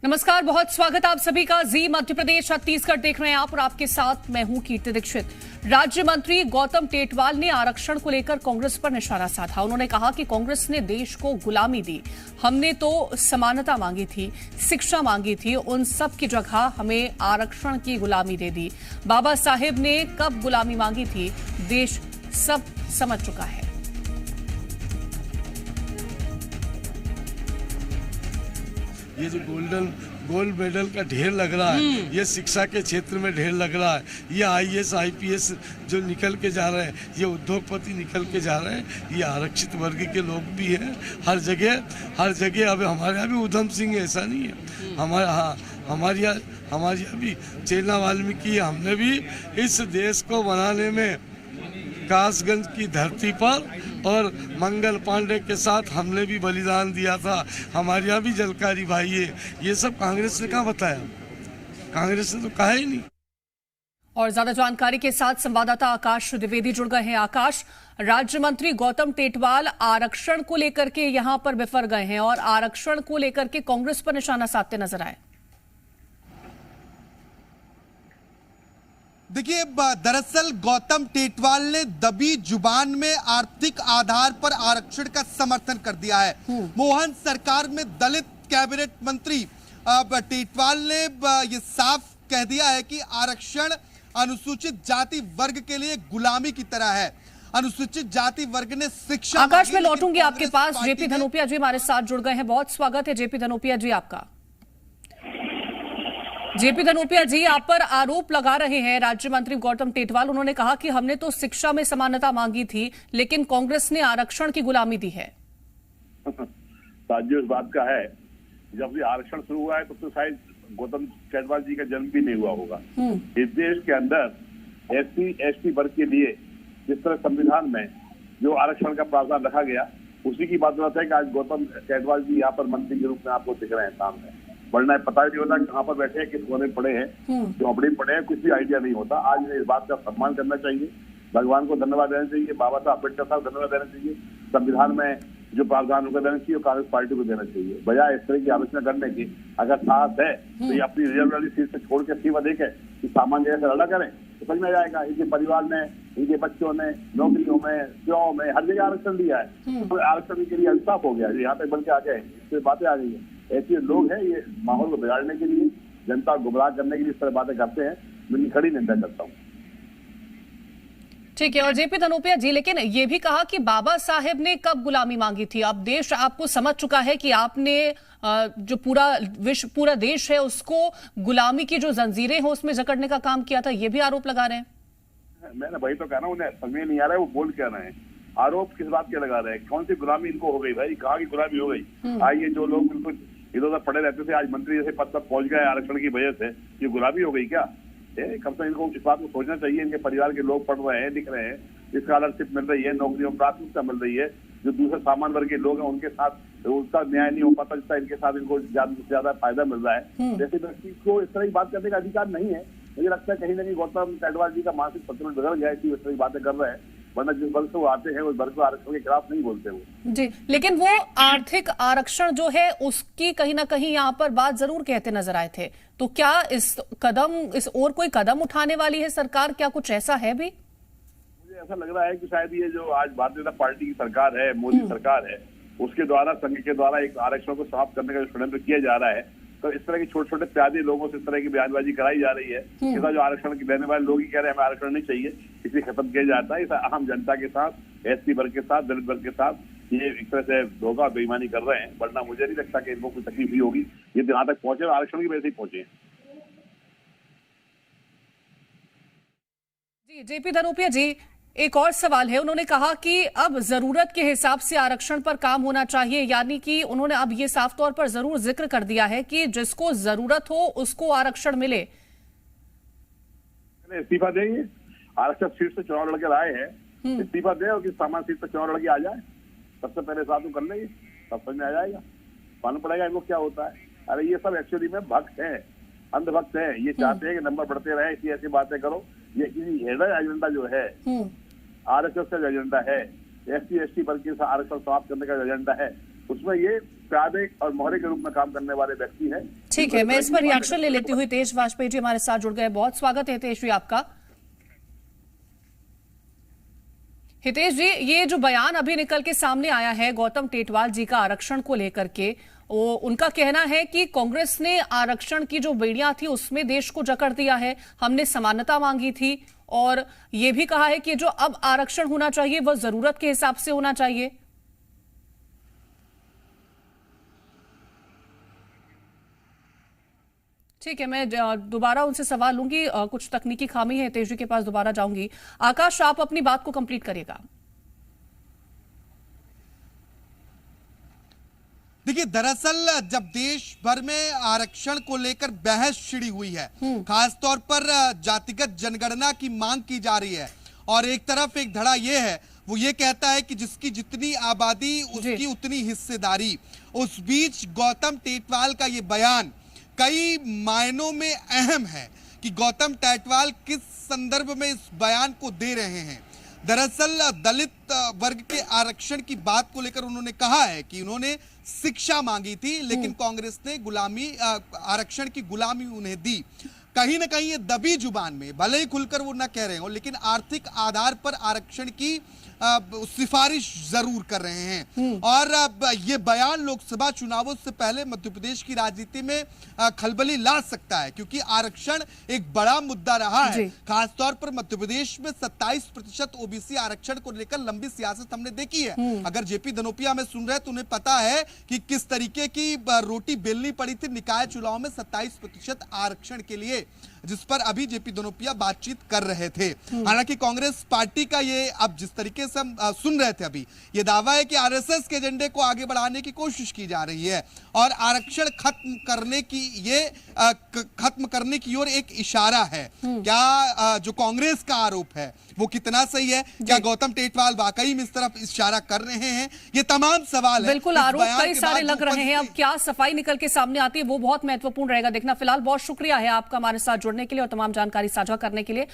नमस्कार, बहुत स्वागत आप सभी का। जी मध्य प्रदेश छत्तीसगढ़ देख रहे हैं आप और आपके साथ मैं हूं कीर्ति दीक्षित। राज्य मंत्री गौतम टेटवाल ने आरक्षण को लेकर कांग्रेस पर निशाना साधा। उन्होंने कहा कि कांग्रेस ने देश को गुलामी दी, हमने तो समानता मांगी थी, शिक्षा मांगी थी, उन सब की जगह हमें आरक्षण की गुलामी दे दी। बाबा साहेब ने कब गुलामी मांगी थी, देश सब समझ चुका है। ये जो गोल्ड मेडल का ढेर लग रहा है, ये शिक्षा के क्षेत्र में ढेर लग रहा है। ये आईएएस आईपीएस जो निकल के जा रहे हैं, ये उद्योगपति निकल के जा रहे हैं, ये आरक्षित वर्ग के लोग भी हैं हर जगह। अब हमारे यहाँ भी उधम सिंह ऐसा नहीं है, हमारे यहाँ भी चेला वाल्मीकि, हमने भी इस देश को बनाने में कासगंज की धरती पर और मंगल पांडे के साथ हमने भी बलिदान दिया था। हमारे यहाँ भी जलकारी भाई है। ये सब कांग्रेस ने कहाँ बताया? कांग्रेस ने तो कहा ही नहीं। और ज्यादा जानकारी के साथ संवाददाता आकाश द्विवेदी जुड़ गए हैं। आकाश, राज्य मंत्री गौतम टेटवाल आरक्षण को लेकर के यहां पर बिफर गए हैं और आरक्षण को लेकर के कांग्रेस पर निशाना साधते नजर आए। देखिए, दरअसल गौतम टेटवाल ने दबी जुबान में आर्थिक आधार पर आरक्षण का समर्थन कर दिया है। मोहन सरकार में दलित कैबिनेट मंत्री टेटवाल ने ये साफ कह दिया है कि आरक्षण अनुसूचित जाति वर्ग के लिए गुलामी की तरह है। अनुसूचित जाति वर्ग ने शिक्षा। आकाश, में लौटूंगी आपके पास। जेपी धनोपिया जी हमारे साथ जुड़ गए हैं, बहुत स्वागत है जेपी धनोपिया जी आपका। जेपी धनोपिया जी, आप पर आरोप लगा रहे हैं राज्य मंत्री गौतम टेटवाल। उन्होंने कहा कि हमने तो शिक्षा में समानता मांगी थी, लेकिन कांग्रेस ने आरक्षण की गुलामी दी है। राज्य इस बात का है, जब ये आरक्षण शुरू हुआ है तो शायद गौतम टेटवाल जी का जन्म भी नहीं हुआ होगा। इस देश के अंदर एससी वर्ग के लिए जिस तरह संविधान में जो आरक्षण का प्रावधान रखा गया, उसी की बात है कि आज गौतम टेटवाल जी यहाँ पर मंत्री के रूप में आपको दिख रहे हैं सामने। वरना पता ही नहीं होता कहाँ पर बैठे हैं, किस कोने पड़े हैं, चौपड़ी पड़े हैं, कुछ भी आइडिया नहीं होता। आज इस बात का सम्मान करना चाहिए, भगवान को धन्यवाद देना चाहिए, बाबा साहब अम्बेडकर साहब को धन्यवाद देना चाहिए, संविधान में जो प्रावधान उनको देना चाहिए और कांग्रेस पार्टी को देना चाहिए। बजाय इस तरह की आलोचना करने की, अगर साहस है तो ये अपनी रिजर्व वाली सीट से छोड़ के इस्तीफा देके कि सामान्य जगह से लड़ा करें तो समझ में जाएगा। इनके परिवार ने, इनके बच्चों ने नौकरियों में, सेवाओं में हर जगह आरक्षण दिया है, तो आरक्षण के लिए इंसाफ हो गया। यहाँ तक बढ़ के आ गए, इससे बातें आ गई है। ऐसे लोग हैं, ये माहौल को बिगाड़ने के लिए, जनता को गुमराह करने के लिए इस तरह बातें करते हैं। मैं इनकी खड़ी निंदा करता हूँ। ठीक है। और जेपी धनोपिया जी, लेकिन ये भी कहा कि बाबा साहेब ने कब गुलामी मांगी थी। अब देश आपको समझ चुका है कि आपने जो पूरा देश है उसको गुलामी की जो जंजीरें हैं उसमें जकड़ने का काम किया था, ये भी आरोप लगा रहे हैं। मैंने वही तो कह रहा हूँ, उन्हें समझ नहीं आ रहा है वो बोल क्या रहे हैं। आरोप किस बात के लगा रहे हैं? कौन सी गुलामी इनको हो गई भाई? कहाँ की गुलामी हो गई? आज ये जो लोग बिल्कुल इधर उधर पड़े रहते थे, आज मंत्री जैसे पद तक पहुंच गए आरक्षण की वजह से, ये गुलामी हो गई क्या? कम से कम इनको इस बात को सोचना चाहिए। इनके परिवार के लोग पढ़ रहे हैं, लिख रहे हैं, स्कॉलरशिप मिल रही है, नौकरियों में प्राथमिकता मिल रही है। जो दूसरे सामान्य वर्ग के लोग हैं उनके साथ उसका न्याय नहीं हो पाता, जितना इनके साथ इनको ज्यादा फायदा मिल रहा है। जैसे व्यक्ति को इस तरह की बात करने का अधिकार नहीं है। मुझे लगता है कहीं ना कहीं गौतम टेटवाल जी का मानसिक संतुलन बिगड़ गया है, इस तरह की बातें कर रहे हैं। वरना जिस वर्ग से वो आते हैं उस वर्ग को आरक्षण के खिलाफ नहीं बोलते वो जी। लेकिन वो आर्थिक आरक्षण जो है उसकी कहीं ना कहीं यहाँ पर बात जरूर कहते नजर आए थे। तो क्या इस और कोई कदम उठाने वाली है सरकार? क्या कुछ ऐसा है भी? मुझे ऐसा लग रहा है कि शायद ये जो आज भारतीय जनता पार्टी की सरकार है, मोदी सरकार है, उसके द्वारा, संघ के द्वारा एक आरक्षण को समाप्त करने का जो षड्यंत्र किया जा रहा है, तो इस तरह के छोटे छोटे प्यादे लोगों से इस तरह की बयानबाजी कराई जा रही है। इसका जो आरक्षण देने वाले लोग ही कह रहे हैं हमें आरक्षण नहीं चाहिए, इसे खत्म किया जाता है। इस आम जनता के साथ, एससी वर्ग के साथ, दलित वर्ग के साथ ये एक तरह से धोखा बेईमानी कर रहे हैं। वरना मुझे नहीं लगता कि इनको कोई तकलीफ ही होगी। ये यहाँ तक पहुंचे आरक्षण की वजह से ही पहुंचे हैं। जी, जेपी धनोपिया जी, एक और सवाल है। उन्होंने कहा कि अब जरूरत के हिसाब से आरक्षण पर काम होना चाहिए, यानी कि उन्होंने अब ये साफ तौर पर जरूर जिक्र कर दिया है कि जिसको जरूरत हो उसको आरक्षण मिले। इस्तीफा देंगे, आरक्षण सीट से चुनाव लड़के आए हैं, इस्तीफा दे और सामान्य सीट पर चुनाव लड़के आ जाए, सबसे पहले साथ में कर लेंगे, सब समझ में आ जाएगा, मालूम पड़ेगा इनको क्या होता है। अरे ये सब एक्चुअली में भक्त है, अंधभक्त है। ये चाहते हैं कि नंबर बढ़ते रहे, इसी ऐसी बातें करो। ये हिडन एजेंडा जो है, आरएसएस का जो एजेंडा है, एससी एसटी वर्ग के आरक्षण समाप्त करने का जो एजेंडा है, उसमें ये प्यादे और मोहरे के रूप में काम करने वाले व्यक्ति हैं। ठीक है, मैं इस पर रिएक्शन ले लेती हुई हितेश वाजपेयी जी हमारे साथ जुड़ गए। बहुत स्वागत है हितेश जी आपका। हितेश जी, ये जो बयान अभी निकल के सामने आया है गौतम टेटवाल जी का आरक्षण को लेकर के, वो उनका कहना है कि कांग्रेस ने आरक्षण की जो बेड़ियां थी उसमें देश को जकड़ दिया है, हमने समानता मांगी थी और ये भी कहा है कि जो अब आरक्षण होना चाहिए वह जरूरत के हिसाब से होना चाहिए। ठीक है, मैं दोबारा उनसे सवाल लूंगी, कुछ तकनीकी खामी है, तेज जी के पास दोबारा जाऊंगी। आकाश, आप अपनी बात को कंप्लीट करिएगा। देखिए, दरअसल जब देश भर में आरक्षण को लेकर बहस छिड़ी हुई है, खासतौर पर जातिगत जनगणना की मांग की जा रही है और एक तरफ एक धड़ा ये है, वो ये कहता है कि जिसकी जितनी आबादी उसकी उतनी हिस्सेदारी। उस बीच गौतम टेटवाल का ये बयान कई मायनों में अहम है कि गौतम टेटवाल किस संदर्भ में इस बयान को दे रहे हैं। दरअसल दलित वर्ग के आरक्षण की बात को लेकर उन्होंने कहा है कि उन्होंने शिक्षा मांगी थी, लेकिन कांग्रेस ने आरक्षण की गुलामी उन्हें दी। कहीं ना कहीं ये दबी जुबान में, भले ही खुलकर वो ना कह रहे हो, लेकिन आर्थिक आधार पर आरक्षण की सिफारिश जरूर कर रहे हैं। और ये बयान लोकसभा चुनावों से पहले मध्य प्रदेश की राजनीति में खलबली ला सकता है, क्योंकि आरक्षण एक बड़ा मुद्दा रहा है। खासतौर पर मध्य प्रदेश में 27% ओबीसी आरक्षण को लेकर लंबी सियासत हमने देखी है। अगर जेपी धनोपिया में सुन रहे तो उन्हें पता है कि किस तरीके की रोटी बेलनी पड़ी थी निकाय चुनाव में 27% आरक्षण के लिए, जिस पर अभी जेपी धनोपिया बातचीत कर रहे थे। हालांकि कांग्रेस पार्टी का ये, अब जिस तरीके से हम सुन रहे थे अभी, ये दावा है कि आरएसएस के एजेंडे को आगे बढ़ाने की कोशिश की जा रही है और आरक्षण खत्म करने की ओर एक इशारा है। क्या जो कांग्रेस का आरोप है वो कितना सही है? क्या गौतम टेटवाल वाकई में इस तरफ इशारा कर रहे हैं? ये तमाम सवाल है। बिल्कुल, आरोप कई सारे लग रहे हैं, अब क्या सफाई निकल के सामने आती है वो बहुत महत्वपूर्ण रहेगा देखना। फिलहाल बहुत शुक्रिया है आपका हमारे साथ जुड़ने के लिए और तमाम जानकारी साझा करने के लिए।